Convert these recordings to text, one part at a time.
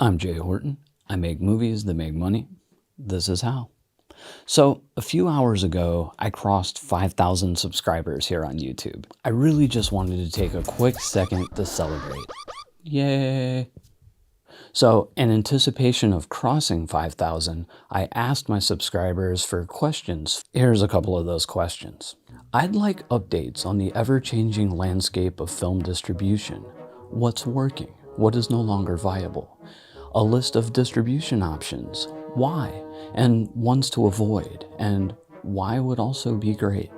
I'm Jay Horton. I make movies that make money. This is how. So, a few hours ago, I crossed 5,000 subscribers here on YouTube. I really just wanted to take a quick second to celebrate. Yay! So, in anticipation of crossing 5,000, I asked my subscribers for questions. Here's a couple of those questions. I'd like updates on the ever-changing landscape of film distribution. What's working? What is no longer viable? A list of distribution options. Why? And ones to avoid. And why would also be great.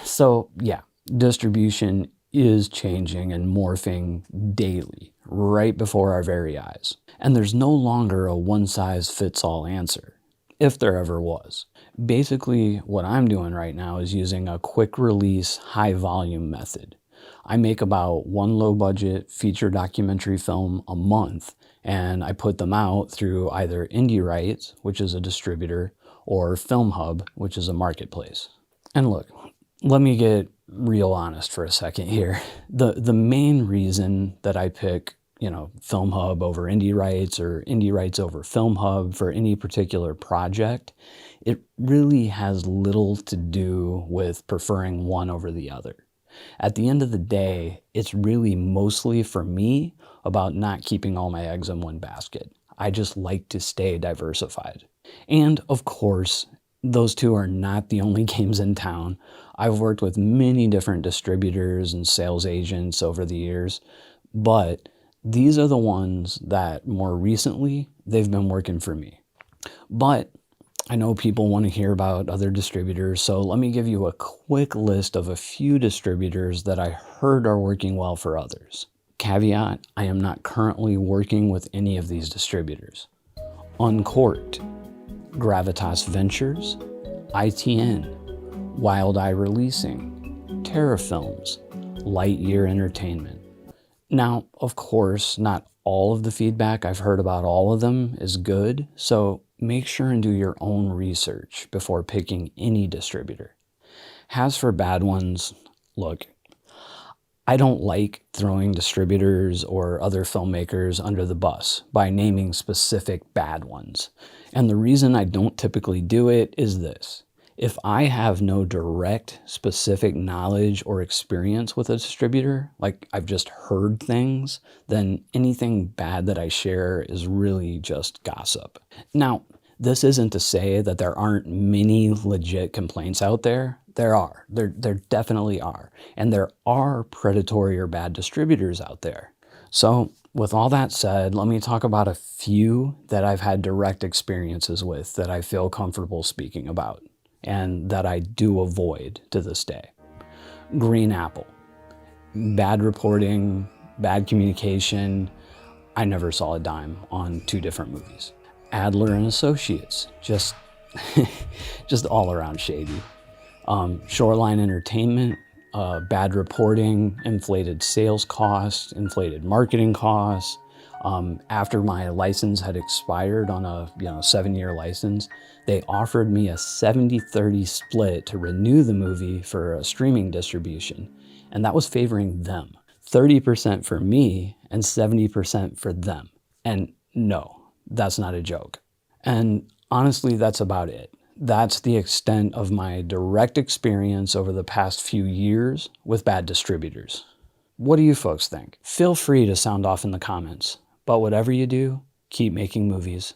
So yeah, distribution is changing and morphing daily, right before our very eyes. And there's no longer a one-size-fits-all answer, if there ever was. Basically, what I'm doing right now is using a quick release, high volume method. I make about one low budget feature documentary film a month, and I put them out through either Indie Rights, which is a distributor, or FILMHUB, which is a marketplace. And look, let me get real honest for a second here. The main reason that I pick, FILMHUB over Indie Rights or Indie Rights over FILMHUB for any particular project, it really has little to do with preferring one over the other. At the end of the day, it's really mostly for me about not keeping all my eggs in one basket. I just like to stay diversified. And of course, those two are not the only games in town. I've worked with many different distributors and sales agents over the years, but these are the ones that more recently, they've been working for me. But I know people want to hear about other distributors, so let me give you a quick list of a few distributors that I heard are working well for others. Caveat, I am not currently working with any of these distributors. Uncorked, Gravitas Ventures, ITN, Wild Eye Releasing, Terra Films, Lightyear Entertainment. Now, of course, not all of the feedback I've heard about all of them is good, so make sure and do your own research before picking any distributor. As for bad ones, look, I don't like throwing distributors or other filmmakers under the bus by naming specific bad ones. And the reason I don't typically do it is this. If I have no direct, specific knowledge or experience with a distributor, like I've just heard things, then anything bad that I share is really just gossip. Now, this isn't to say that there aren't many legit complaints out there. There are. There definitely are. And there are predatory or bad distributors out there. So with all that said, let me talk about a few that I've had direct experiences with that I feel comfortable speaking about and that I do avoid to this day. Green Apple. Bad reporting, bad communication. I never saw a dime on two different movies. Adler and Associates, just all around shady. Shoreline Entertainment, bad reporting, inflated sales costs, inflated marketing costs. After my license had expired on a 7-year license, they offered me a 70-30 split to renew the movie for a streaming distribution, and that was favoring them. 30% for me and 70% for them. And no, that's not a joke. And honestly, that's about it. That's the extent of my direct experience over the past few years with bad distributors. What do you folks think? Feel free to sound off in the comments. But whatever you do, keep making movies.